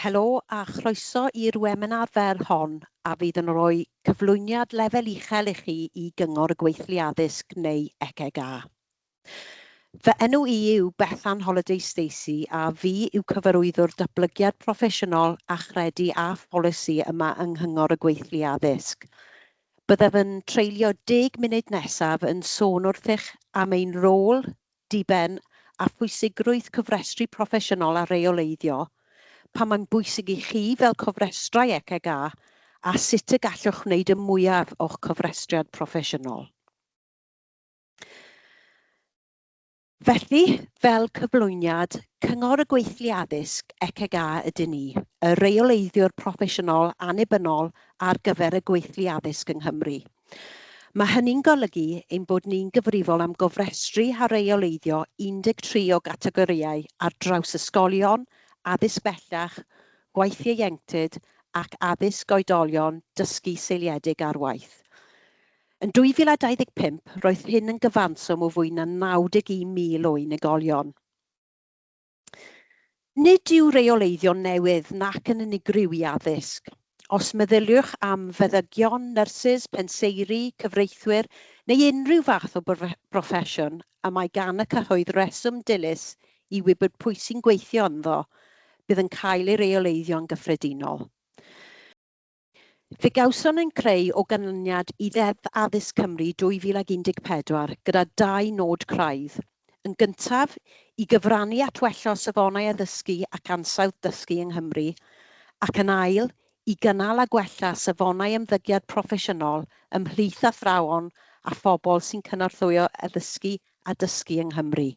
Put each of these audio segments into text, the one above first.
Helo a chroeso i'r weminar fer hon a fydd yn rhoi cyflwyniad lefel uchel i chi i gyngor y gweithlu addysg neu Eich CGA. Fy enw i yw Bethan Holiday Stacey a fi yw cyfarwyddwr datblygiad proffesiynol a chredu a pholisi yma yng Nghyngor y Gweithlu Addysg. Byddaf yn treulio 10 munud nesaf yn sôn wrthych am ein rôl, diben a phwysigrwydd cofrestru proffesiynol a rheoleiddio, pan mae'n bwysig i chi fel cofrestrai Eich CGA a sut y gallwch wneud y mwyaf o'ch cofrestriad proffesiynol. Felly, fel cyflwyniad, Cyngor y Gweithlu Addysg Eich CGA ydyn ni, y rheoleiddiwr proffesiynol annibynnol ar gyfer y gweithlu addysg yng Nghymru. Mae hynny'n golygu ein bod ni'n gyfrifol am gofrestru a rheoleiddio 13 o gategorïau ar draws ysgolion, addysg bellach, gwaith ieuenctid ac addysg oedolion dysgu seiliedig ar waith. Yn 2025, roedd hyn yn gyfanswm o fwy na 91,000 o unigolion. Nid yw reoleiddio newydd nac yn unigryw i addysg. Os meddyliwch am feddygion, nyrsys, penseiri, cyfreithwyr neu unrhyw fath o broffesiwn a mae gan y cyhoedd reswm dilys i wybod pwy sy'n gweithio ynddo, bydd yn cael ei reoleiddio'n gyffredinol. Fe gawson yn creu o ganlyniad i Ddeddf Addysg Cymru 2014 gyda 2 nod craidd. Yn gyntaf, i gyfrannu at wella safonau addysgu ac ansawdd dysgu yng Nghymru, ac yn ail, i gynnal a gwella safonau ymddygiad proffesiynol ymhlith athrawon a phobl sy'n cynorthwyo addysgu a dysgu yng Nghymru.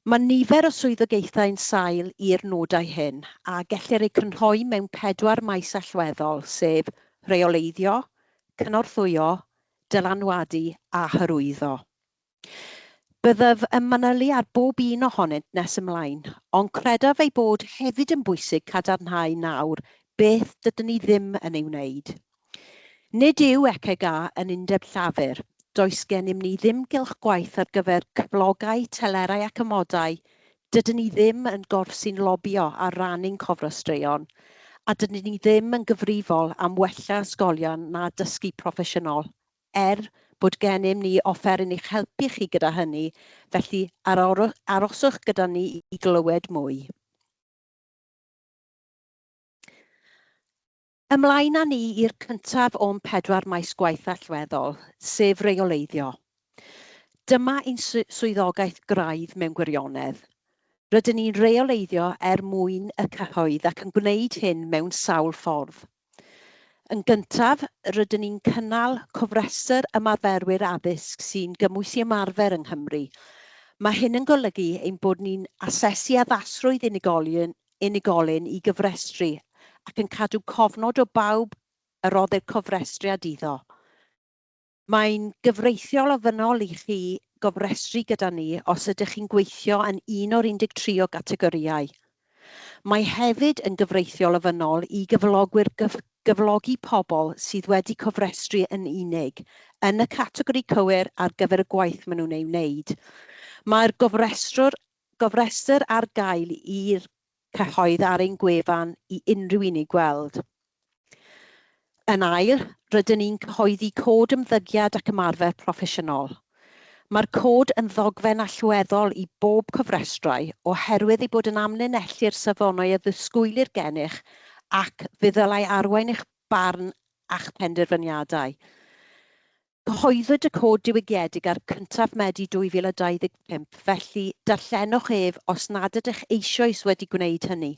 Mae nifer o swyddogaethau'n sail i'r nodau hyn a gellir eu crynhoi mewn 4 maes allweddol, sef rheoleiddio, cynorthwyo, dylanwadu a hyrwyddo. Byddaf yn manylu ar bob un ohonynt nes ymlaen, ond credaf ei bod hefyd yn bwysig cadarnhau nawr beth dydyn ni ddim yn ei wneud. Nid yw Eich CGA yn undeb llafur. Does gennym ni ddim gylch gwaith ar gyfer cyflogau, telerau ac amodau, dydyn ni ddim yn gorff sy'n lobio ar rannu'n cofrestreion, a dydyn ni ddim yn gyfrifol am wella ysgolion na dysgu proffesiynol, bod gennym ni offer yn eich helpu chi gyda hynny, felly aroswch gyda ni i glywed mwy. Ymlaen â ni i'r cyntaf o'n 4 maes gwaith allweddol, sef reoleiddio. Dyma ein swyddogaeth graidd mewn gwirionedd. Rydyn ni'n reoleiddio mwyn y cyhoedd ac yn gwneud hyn mewn sawl ffordd. Yn gyntaf, rydyn ni'n cynnal cofrestr ymarferwyr addysg sy'n gymwys i ymarfer yng Nghymru. Mae hyn yn golygu ein bod ni'n asesu addasrwydd unigolyn i gyfrestru ac yn cadw cofnod o bawb y roddir cofrestriad iddo. Mae'n gyfreithiol ofynnol i chi gofrestru gyda ni os ydych chi'n gweithio yn un o'r 13 o gategorïau. Mae hefyd yn gyfreithiol ofynnol i gyflogi pobl sydd wedi cofrestru yn unig yn y categori cywir ar gyfer y gwaith maen nhw'n ei wneud. Mae'r gofrestr ar gael i'r cyhoedd ar ein gwefan i unrhyw un i gweld. Yn ail, rydyn ni'n cyhoeddi cod ymddygiad ac ymarfer proffesiynol. Mae'r cod yn ddogfen allweddol i bob cofrestrau oherwydd ei bod yn amlinellu'r safonau a ddysgwylir gennych ac fe ddylai arwain eich barn a'ch penderfyniadau. Cyhoeddwyd y cod diwygiedig ar 1 Medi 2025, felly darllenwch ef os nad ydych eisoes wedi gwneud hynny.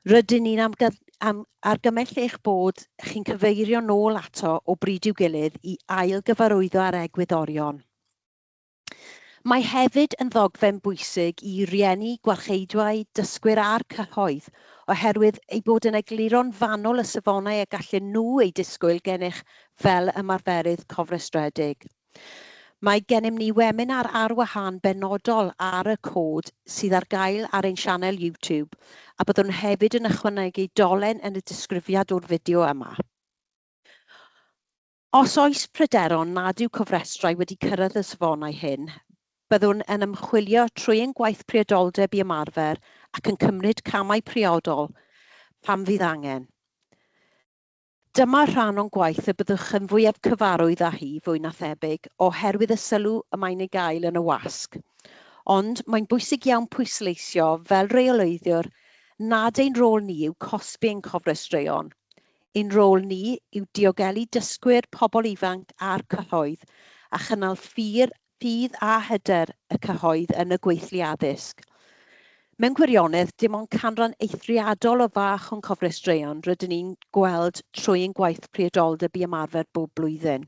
Rydyn ni'n argymell eich bod chi'n cyfeirio nôl ato o bryd i'w gilydd i ailgyfarwyddo ar egwyddorion. Mae hefyd yn ddogfen bwysig i rieni, gwarcheidwau, dysgwyr a'r cyhoedd, oherwydd ei bod yn egluro'n fanwl y safonau a gallen nhw ei disgwyl gennych fel ymarferydd cofrestredig. Mae gennym ni weminar ar wahân benodol ar y cod sydd ar gael ar ein sianel YouTube a byddwn hefyd yn ychwanegu dolen yn y disgrifiad o'r fideo yma. Os oes pryderon nad yw cofrestrau wedi cyrraedd y safonau hyn, byddwn yn ymchwilio trwy ein gwaith priodoldeb i ymarfer ac yn cymryd camau priodol pam fydd angen. Dyma rhan o'n gwaith y byddwch yn fwyaf cyfarwydd â hi fwy na thebyg oherwydd y sylw y mae'n ei gael yn y wasg. Ond mae'n bwysig iawn pwysleisio fel rheoleiddiwr nad ein rôl ni yw cosbi ein cofrestruon. Ein rôl ni yw diogelu dysgwyr, pobl ifanc a'r cyhoedd a chynnal ffydd a hyder y cyhoedd yn y gweithlu addysg. Mewn gwirionedd, dim ond canran eithriadol o fach o'n cofrestruon rydyn ni'n gweld trwy ein gwaith priodoldeb i ymarfer bob blwyddyn.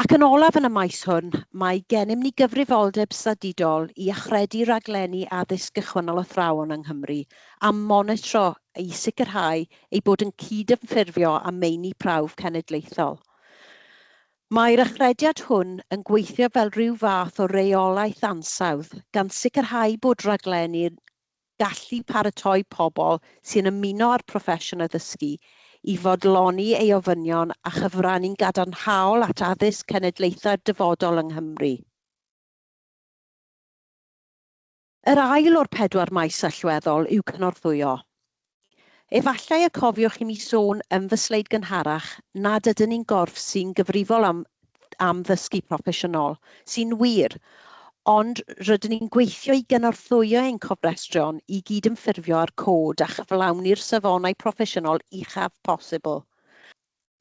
Ac yn olaf yn y maes hwn, mae gennym ni gyfrifoldeb statudol i achredu raglenni addysg gychwynnol athrawon yng Nghymru a monitro i sicrhau ei bod yn cydymffurfio â meini prawf cenedlaethol. Mae'r achrediad hwn yn gweithio fel rhyw fath o reolaeth ansawdd gan sicrhau bod raglenni'n gallu paratoi pobl sy'n ymuno â'r proffesiwn addysgu i fodloni ei ofynion a chyfrannu'n gadarnhaol at addysg cenedlaethau'r dyfodol yng Nghymru. Yr ail o'r 4 maes allweddol yw cynorthwyo. Efallai y cofiwch i mi sôn yn fy sleid gynharach nad ydyn ni'n gorff sy'n gyfrifol am ddysgu proffesiynol, sy'n wir, ond rydyn ni'n gweithio i gynorthwyo ein cofrestrion i gydymffurfio â'r cod a chyflawni'r safonau proffesiynol uchaf posibl.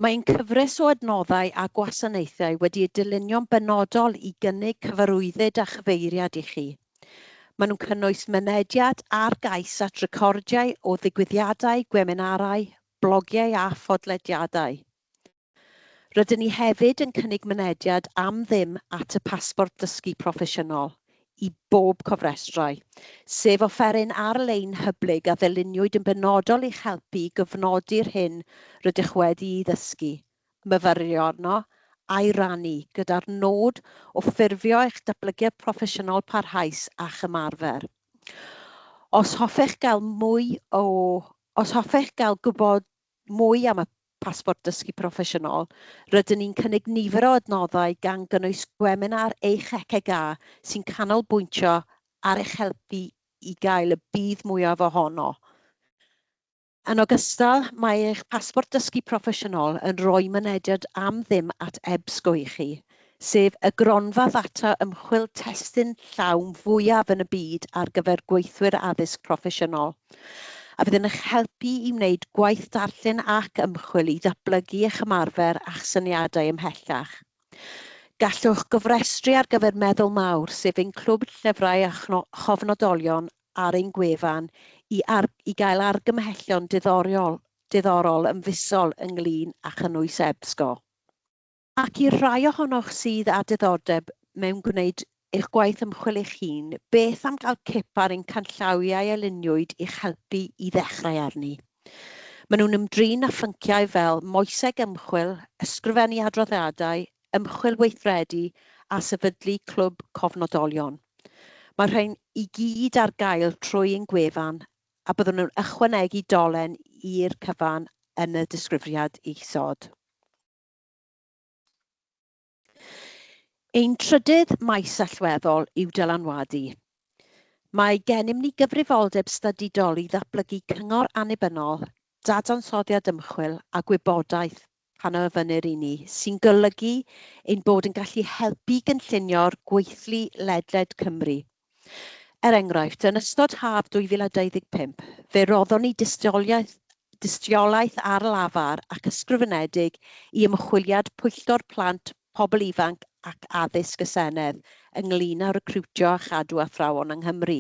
Mae'n cyfres o adnoddau a gwasanaethau wedi dylunio'n benodol i gynnig cyfarwyddyd a chyfeiriad i chi. Maen nhw'n cynnwys mynediad ar gais at recordiau o ddigwyddiadau, weminarau, blogiau a phodlediadau. Rydyn ni hefyd yn cynnig mynediad am ddim at y pasbort dysgu proffesiynol i bob cofrestrai, sef offeryn ar-lein hyblyg a ddyluniwyd yn benodol i'ch helpu i gyfnodi'r hyn rydych wedi ei ddysgu, myfyrio arno a'i rannu gyda'r nod o ffurfio eich datblygiad proffesiynol parhaus a chymarfer. Os hoffech gael gwybod mwy am y pasbort dysgu proffesiynol, rydyn ni'n cynnig nifer o adnoddau gan gynnwys weminar Eich CGA sy'n canolbwyntio ar eich helpu i gael y bydd mwyaf ohono. Yn ogystal, mae eich pasbort dysgu proffesiynol yn rhoi mynediad am ddim at EBSCO i chi, sef y gronfa ddata ymchwil testun llawn fwyaf yn y byd ar gyfer gweithwyr addysg proffesiynol, a bydd yn eich helpu i wneud gwaith darllen ac ymchwil i ddatblygu eich ymarfer a'ch syniadau ymhellach. Gallwch gofrestru ar gyfer meddwl mawr, sef ein clwb llyfrau a chofnodolion ar ein gwefan i gael argymhellion diddorol yn fusol ynglyn â chynnwys EBSCO. Ac i'r rhai ohonoch sydd â diddordeb mewn gwneud eich gwaith ymchwil eich hun, beth am gael cip ar ein canllawiau eliniwyd i'ch helpu i ddechrau arni. Maen nhw'n ymdrin â phynciau fel moeseg ymchwil, ysgrifennu adroddiadau, ymchwil weithredu a sefydlu clwb cofnodolion. Mae'r rhain i gyd ar gael trwy ein gwefan a byddwn nhw'n ychwanegu dolen i'r cyfan yn y disgrifiad isod. Ein trydydd maes allweddol yw dylanwadu. Mae gennym ni gyfrifoldeb statudol i ddatblygu cyngor annibynnol, dadansoddiad ymchwil a gwybodaeth pan o fyny'r i ni, sy'n golygu ein bod yn gallu helpu gynllunio'r gweithlu ledled Cymru. Enghraifft, yn ystod haf 2025, fe roddon ni dystiolaeth ar lafar ac ysgrifenedig i ymchwiliad pwyllgor plant, pobl ifanc ac addysg y Senedd ynglyn â recriwtio a chadw athrawon yng Nghymru.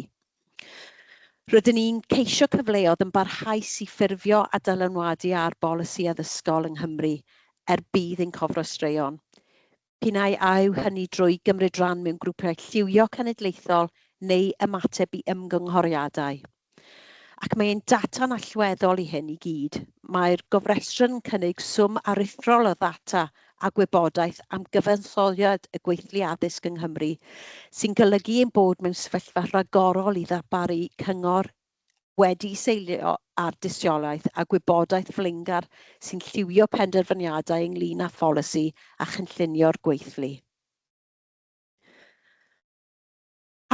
Rydyn ni'n ceisio cyfleoedd yn barhaus i ffurfio a dylanwadu ar bolisi addysgol yng Nghymru bydd ein cofrestruon. Pinnau yw hynny drwy gymryd rhan mewn grwpiau lliwio cenedlaethol neu ymateb i ymgynghoriadau. Ac mae'n data'n allweddol i hyn i gyd. Mae'r gofrestru'n cynnig swm aruthrol o ddata a gwybodaeth am gyfansoddiad y gweithlu addysg yng Nghymru, sy'n golygu ein bod mewn sefyllfa rhagorol i ddarparu cyngor wedi seilio ar dystiolaeth a gwybodaeth flaengar sy'n lliwio penderfyniadau ynglyn â pholisi a chynllunio'r gweithlu.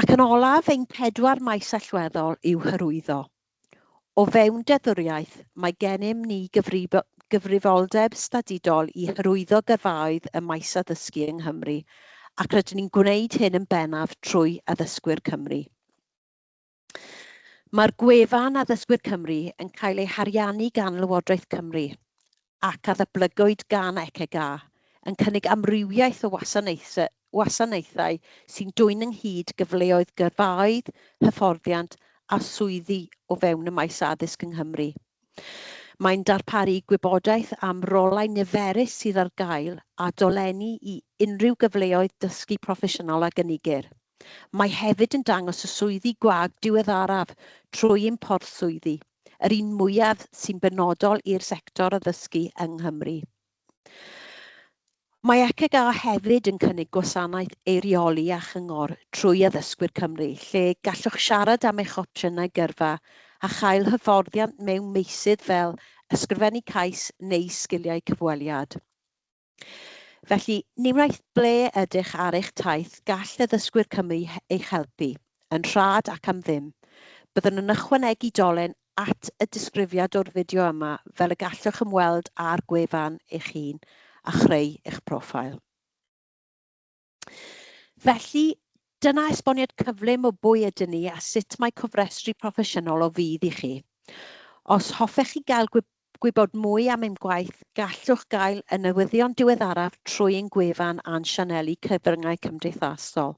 Ac yn olaf, ein 4 maes allweddol yw hyrwyddo. O fewn deddfwriaeth, mae gennym ni gyfrifoldeb statudol i hyrwyddo gyrfaoedd y maes addysgu yng Nghymru, ac rydyn ni'n gwneud hyn yn bennaf trwy addysgwyr Cymru. Mae'r gwefan addysgwyr Cymru yn cael ei hariannu gan Lywodraeth Cymru ac addyblygoed gan Eich CGA yn cynnig amrywiaeth o wasanaethau sy'n dwyn ynghyd gyfleoedd gyrfaoedd, hyfforddiant a swyddi o fewn y maes addysg yng Nghymru. Mae'n darparu gwybodaeth am rolau niferus sydd ar gael a dolenni i unrhyw gyfleoedd dysgu proffesiynol a gynigir. Mae hefyd yn dangos y swyddi gwag diweddaraf trwy import swyddi, yr un mwyaf sy'n benodol i'r sector addysgu yng Nghymru. Mae Eich CGA hefyd yn cynnig gwasanaeth eirioli a chyngor trwy addysgwyr Cymru, lle gallwch siarad am eich opsiynau gyrfa a chael hyfforddiant mewn meysydd fel ysgrifennu cais neu sgiliau cyfweliad. Felly, ni wnaeth ble ydych ar eich taith gall addysgwyr Cymru eich helpu, yn rhad ac am ddim. Byddwn yn ychwanegu dolen at y disgrifiad o'r fideo yma fel y gallwch ymweld â'r gwefan eich hun a chreu eich profil. Felly, dyna esboniad cyflym o bwy ydyn ni a sut mae cofrestru proffesiynol o fydd i chi. Os hoffech chi gael gwybod mwy am ein gwaith, gallwch gael y newyddion diweddaraf trwy ein gwefan a'n sianeli cyfryngau cymdeithasol.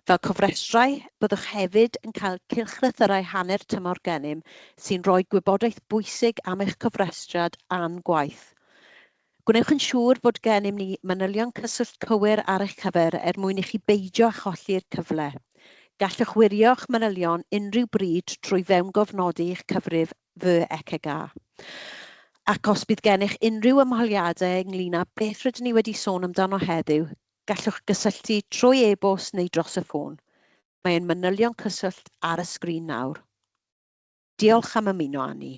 Fel cofrestrai, byddwch hefyd yn cael cylchlythyrau hanner tymor gennym sy'n rhoi gwybodaeth bwysig am eich cofrestriad a'n gwaith. Gwnewch yn siŵr bod gennym ni manylion cyswllt cywir ar eich cyfer mwyn i chi beidio â cholli'r cyfle. Gallwch wirio'ch manylion unrhyw bryd trwy fewn gofnodi eich cyfrif fy Eich CGA. Ac os bydd gennych unrhyw ymholiadau ynglyn â beth rydyn ni wedi sôn amdano heddiw, gallwch gysylltu trwy e-bost neu dros y ffôn. Mae'n manylion cyswllt ar y sgrin nawr. Diolch am ymuno â ni.